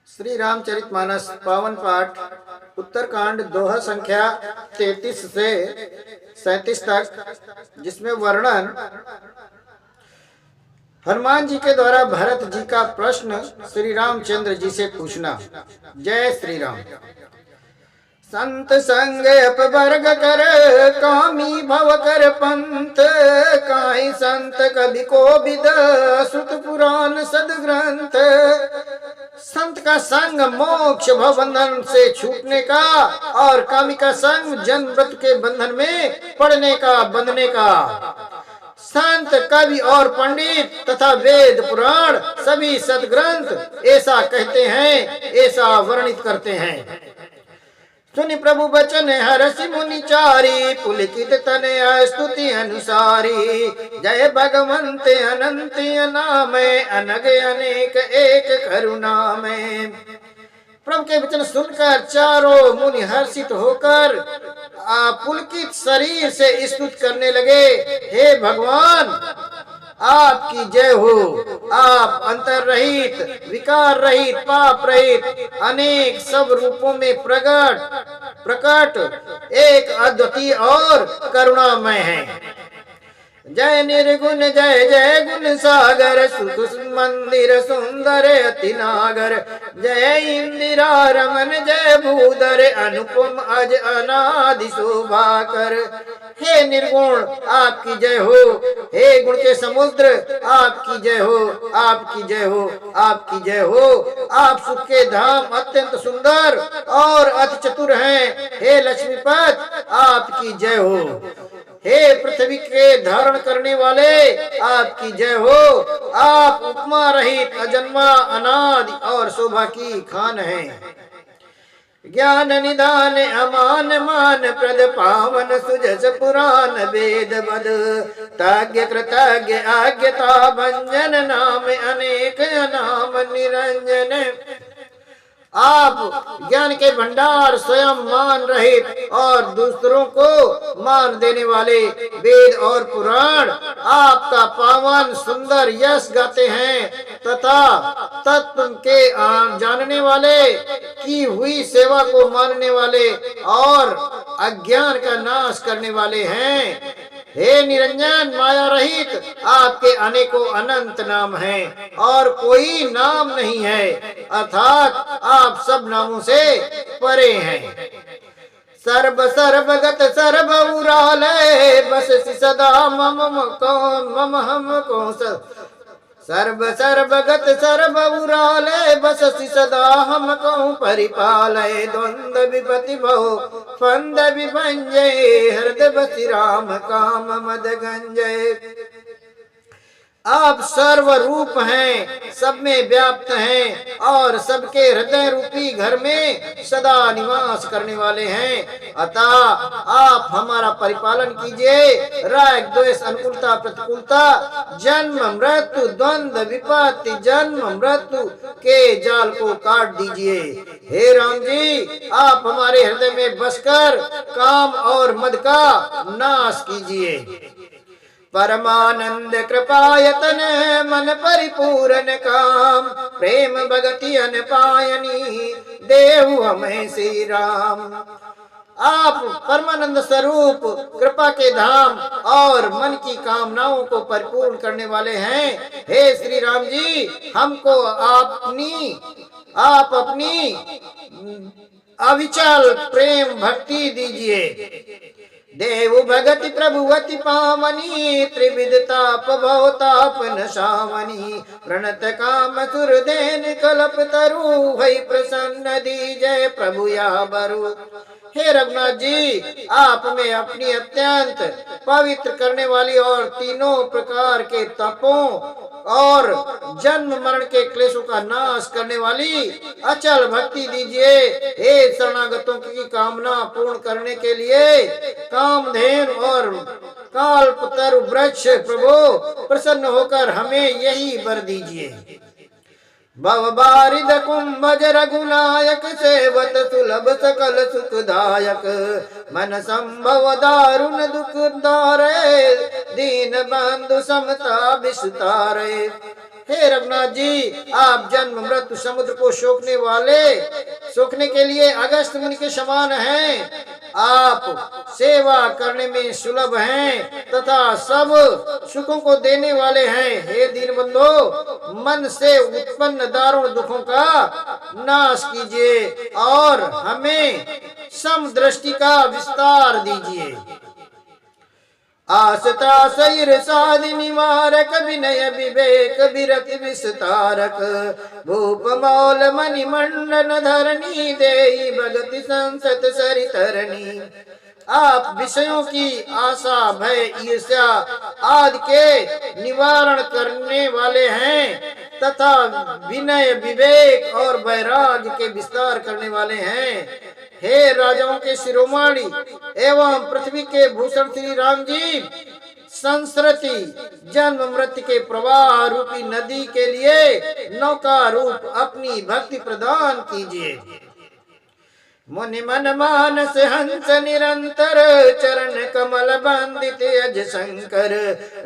श्री रामचरितमानस पावन पाठ उत्तरकांड दोहा संख्या 33 से 37 तक, जिसमें वर्णन हनुमान जी के द्वारा भरत जी का प्रश्न श्री रामचंद्र जी से पूछना। जय श्री राम। संत संग अपवर्ग कर कामी भव कर पंथ, काहि संत कवि को विद श्रुत पुराण सदग्रंथ। संत का संग मोक्ष भव बंधन से छूटने का और कामी का संग जन्म मृत्यु के बंधन में पड़ने का बंधने का। संत कवि और पंडित तथा वेद पुराण सभी सदग्रंथ ऐसा कहते हैं, ऐसा वर्णित करते हैं। सुनि प्रभु बचन हरसि मुनि चारी, पुलकित तनय स्तुति अनुसारी। जय भगवंत अनंत नाम, अनग अनेक एक करुणा में। प्रभु के वचन सुनकर चारों मुनि हर्षित होकर पुलकित शरीर से स्तुत करने लगे। हे भगवान, आपकी जय हो। आप अंतर रहित, विकार रहित, पाप रहित, अनेक सब रूपों में प्रकट एक अद्वितीय और करुणामय है। जय निर्गुण जय जय गुण सागर, सुख मंदिर सुंदर अति नागर। जय इंदिरा रमन जय भूधर, अनुपम अज अनादि शोभाकर। हे निर्गुण आपकी जय हो, हे गुण के समुद्र आपकी जय हो, आपकी जय हो, आपकी जय हो। आप सुख के धाम अत्यंत सुंदर और अति चतुर हैं। हे लक्ष्मीपत आपकी जय हो। हे पृथ्वी के धारण करने वाले आपकी जय हो। आप उपमा रहित, अजन्मा, अनादि और शोभा की खान हैं। ज्ञान निदान अमान मान प्रद, पावन सुजस पुराण वेद बद। ताज्ञ कृतज्ञ आज्ञता भंजन, नाम अनेक नाम निरंजन। आप ज्ञान के भंडार, स्वयं मान रहित और दूसरों को मान देने वाले, वेद और पुराण आपका पावन सुंदर यश गाते हैं तथा तत्व के जानने वाले, की हुई सेवा को मानने वाले और अज्ञान का नाश करने वाले हैं। हे निरंजन माया रहित, आपके अनेकों अनंत नाम हैं और कोई नाम नहीं है, अर्थात आप सब नामों से परे हैं। सर्व सर्वगत सर्व उरालय, बस सदा मम मम हमको। सर्व सर्वगत सर्व उरालय, बससि सदा हम कहूँ परिपालय। द्वंद्व विपति बहु फंद विभंजय, हृदय बसि राम काम मद गंजय। आप सर्व रूप हैं, सब में व्याप्त हैं और सबके हृदय रूपी घर में सदा निवास करने वाले हैं। अतः आप हमारा परिपालन कीजिए। राग द्वेष अनुकूलता प्रतिकूलता, जन्म मृत्यु द्वंद्व विपत्ति, जन्म मृत्यु के जाल को काट दीजिए। हे राम जी, आप हमारे हृदय में बसकर काम और मद का नाश कीजिए। परमानंद कृपायतन मन परिपूर्ण काम, प्रेम भगति अन पायनी देहु हमें श्री राम। आप परमानंद स्वरूप, कृपा के धाम और मन की कामनाओं को परिपूर्ण करने वाले हैं। हे श्री राम जी, हमको आप अपनी अविचल प्रेम भक्ति दीजिए। देव भगति प्रभुवति पावनी, त्रिविध ताप भव ताप नशावनी। प्रणत काम सुर देन कल्प तरु, भई प्रसन्न दीजय प्रभु या बरु। हे रघुनाथ जी, आप में अपनी अत्यंत पवित्र करने वाली और तीनों प्रकार के तपों और जन्म मरण के क्लेशों का नाश करने वाली अचल भक्ति दीजिए। हे शरणागतों की कामना पूर्ण करने के लिए कामधेनु और काल्पतरु वृक्ष प्रभु प्रसन्न होकर हमें यही वर दीजिए। भव बारिद कुंभज रघुनायक, सेवत सुलभ सकल सुखदायक। मन संभव दारुण दुख दारे, दीन बंधु समता विस्तारे। हे रघुनाथ जी, आप जन्म मृत्यु समुद्र को सोखने के लिए अगस्त मुनि के समान हैं। आप सेवा करने में सुलभ हैं तथा सब सुखों को देने वाले हैं। हे दीनबंधो, मन से उत्पन्न दारुण दुखों का नाश कीजिए और हमें समदृष्टि का विस्तार दीजिए। आस्था ईर्षाद निवारक, विनय विवेक विरत विस्तारक, भूप मौल मणिमंडन धरणी, देई भगति संसत सरितरणी। आप विषयों की आशा भय ईर्ष्या आदि के निवारण करने वाले हैं तथा विनय विवेक और वैराग्य के विस्तार करने वाले हैं। हे राजाओं के शिरोमणि एवं पृथ्वी के भूषण श्री राम जी, संस्कृति जन्म मृत्यु के प्रवाह रूपी नदी के लिए नौका रूप अपनी भक्ति प्रदान कीजिए। मुनि मन मानस हंस निरंतर, चरण कमल बंदित अज शंकर,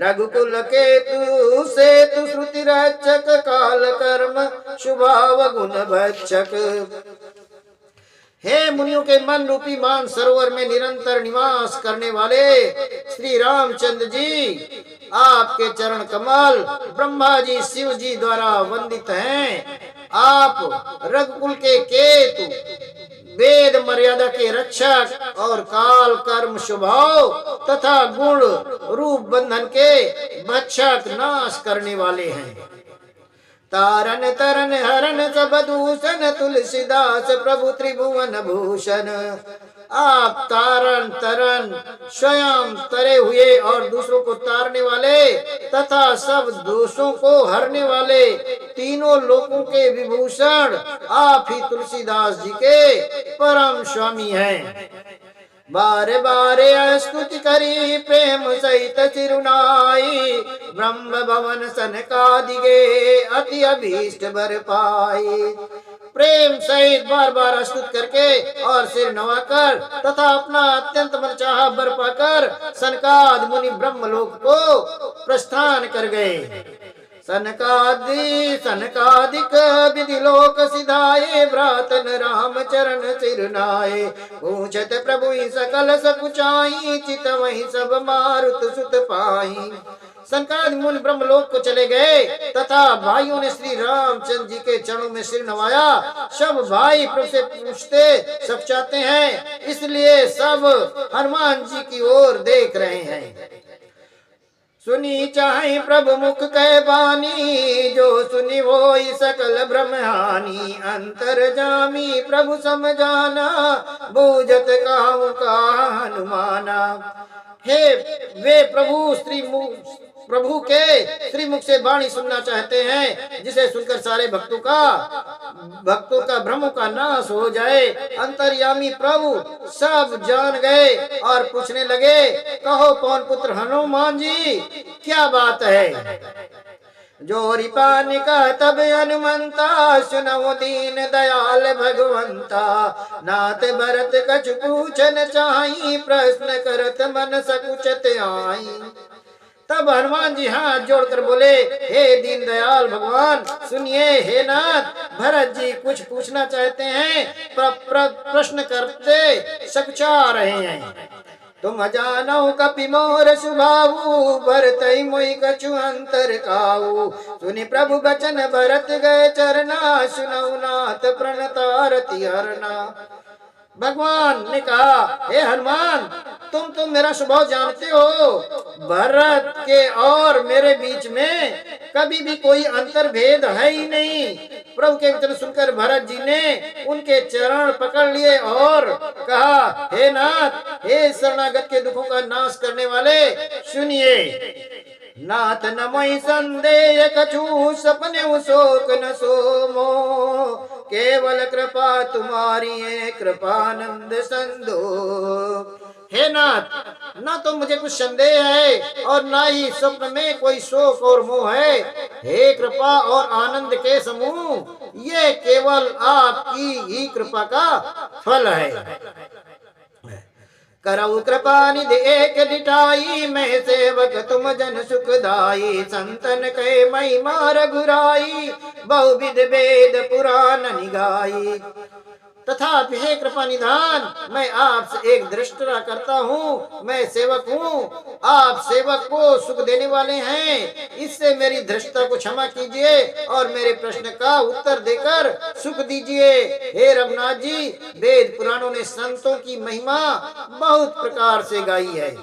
रघुकुल केतु सेतु श्रुति रक्षक, काल कर्म शुभाव गुण भक्षक। हे मुनियों के मन रूपी मान सरोवर में निरंतर निवास करने वाले श्री रामचंद्र जी, आपके चरण कमल ब्रह्मा जी शिव जी द्वारा वंदित हैं। आप रघुकुल के केतु, वेद मर्यादा के रक्षक और काल कर्म स्वभाव तथा गुण रूप बंधन के भक्षक नाश करने वाले हैं। तारन तरन हरण सब दूषण, तुलसीदास प्रभु त्रिभुवन भूषण। आप तारन तरन स्वयं तरे हुए और दूसरों को तारने वाले तथा सब दोषों को हरने वाले तीनों लोकों के विभूषण आप ही तुलसीदास जी के परम स्वामी हैं। बारे बारे स्तुति करी प्रेम सहित सिरुनाई, ब्रह्म भवन सनकादिगे अति अभीष्ट बर पाई। प्रेम सहित बार बार स्तुत करके और सिर नवाकर तथा अपना अत्यंत मनचाहा बर पाकर सनकादि मुनि ब्रह्मलोक को प्रस्थान कर गए। सनकादिक विधि लोक सिधाए, भ्रातन राम चरण सिरनाए। पूछत प्रभु सकल सकुचाई, चित वही सब मारुत सुत पाई। सनकादि मुनि ब्रह्मलोक को चले गए तथा भाइयों ने श्री रामचंद्र जी के चरणों में सिर नवाया। सब भाई प्रभु से पूछते सब चाहते हैं, इसलिए सब हनुमान जी की ओर देख रहे हैं। सुनी चाहे प्रभु मुख कह बानी, जो सुनी वो सकल ब्रह्महानि। अंतर जामी प्रभु समझाना, बूझत काहू का हनुमाना। हे वे प्रभु के श्रीमुख से वाणी सुनना चाहते हैं, जिसे सुनकर सारे भक्तों का भ्रमों का नाश हो जाए। अंतर्यामी प्रभु सब जान गए और पूछने लगे, कहो पवन पुत्र हनुमान जी, क्या बात है। जोरी पानी का तब हनुमंता, सुनो दीन दयाल भगवंता। नाथ भरत कछु पूछन चाही, प्रश्न करत मन सकुचत आई। तब हनुमान जी हाथ जोड़कर बोले, हे दीन दयाल भगवान सुनिए। हे नाथ, भरत जी कुछ पूछना चाहते हैं, प्रश्न करते सकुचा रहे हैं। तुम जानो कपि मोर सुभाऊ, भरत मोहि कछु अंतर काऊ। सुनि प्रभु बचन भरत गए चरना, सुनौ नाथ प्रणतारति हरना। भगवान ने कहा, हे हनुमान, तुम तो मेरा स्वभाव जानते हो। भरत के और मेरे बीच में कभी भी कोई अंतर भेद है ही नहीं। प्रभु के वचन सुनकर भरत जी ने उनके चरण पकड़ लिए और कहा, हे नाथ, हे शरणागत के दुखों का नाश करने वाले, सुनिए। नाथ न मोहि संदेह कछु, सपने शोक न सोमो। केवल कृपा तुम्हारी है, कृपानंद संदो। हे नाथ, ना तो मुझे कुछ संदेह है और ना ही स्वप्न में कोई शोक और मोह है। हे कृपा और आनंद के समूह, ये केवल आपकी ही कृपा का फल है। करऊ कृपा निधि एक डिठाई, मैं सेवक तुम जन सुखदाई। संतन के महिमा रघुराई, बहुविध वेद पुराण निगाई। तथापि हे कृपा निधान, मैं आपसे एक दृष्टता करता हूँ। मैं सेवक हूँ, आप सेवक को सुख देने वाले हैं, इससे मेरी धृष्टता को क्षमा कीजिए और मेरे प्रश्न का उत्तर देकर सुख दीजिए। हे रघुनाथ जी, वेद पुराणों ने संतों की महिमा बहुत प्रकार से गाई है।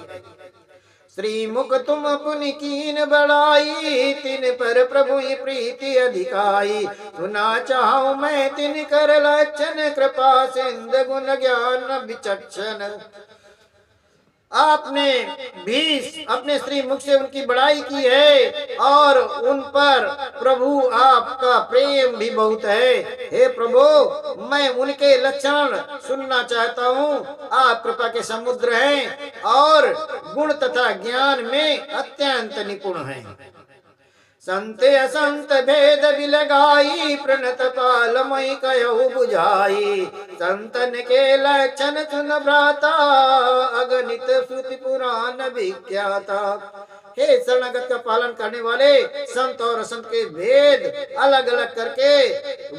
श्री मुख तुम पुनि कीन बढ़ाई, तिन पर प्रभु प्रीति अधिकाई। सुना चाहूं मैं तिन कर लक्षण, कृपा सिंध गुण ज्ञान विचक्षण। आपने भी अपने श्री मुख से उनकी बड़ाई की है और उन पर प्रभु आपका प्रेम भी बहुत है। हे प्रभु, मैं उनके लक्षण सुनना चाहता हूँ। आप कृपा के समुद्र हैं और गुण तथा ज्ञान में अत्यंत निपुण हैं। संत असंत भेद बिलगाई, प्रणत पाल मई कयहु बुझाई। संतन के लक्षण सुन भ्राता, अगणित श्रुति पुराण विख्याता। हे शरणागत का पालन करने वाले संत और असंत के भेद अलग अलग करके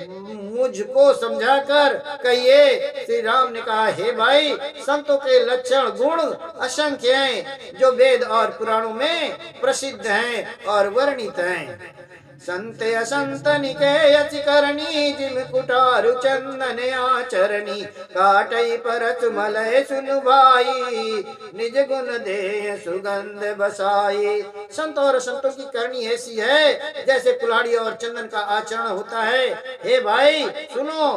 मुझको समझाकर कहिए। श्री राम ने कहा, हे भाई, संतों के लक्षण गुण असंख्य हैं, जो वेद और पुराणों में प्रसिद्ध हैं और वर्णित हैं। संत असंत निके करनी, जिम कुटारु चंदन आचरणी। काटई परत मलय सुनु भाई, निज गुण दे सुगंध बसाई। संत और संतों की करनी ऐसी है जैसे कुल्हाड़ी और चंदन का आचरण होता है। हे भाई सुनो,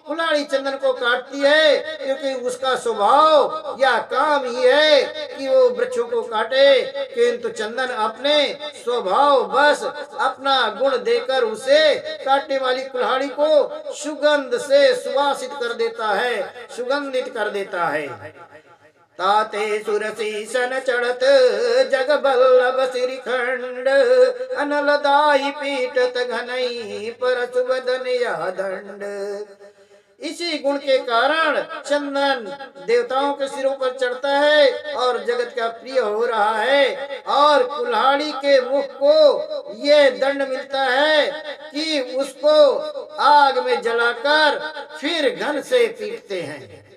कुल्हाड़ी चंदन को काटती है क्योंकि उसका स्वभाव या काम ही है कि वो वृक्षों को काटे, किंतु चंदन अपने स्वभाव बस अपना गुण देकर उसे काटने वाली कुल्हाड़ी को सुगंध से सुवासित कर देता है, सुगंधित कर देता है। ताते सुरसी सन चढ़त, जग बल्लभ श्रीखंड। अनलदाई पीटत घनई, परसु बदन या दंड। इसी गुण के कारण चंदन देवताओं के सिरों पर चढ़ता है और जगत का प्रिय हो रहा है, और कुल्हाड़ी के मुख को ये दंड मिलता है कि उसको आग में जलाकर फिर घन से पीटते हैं।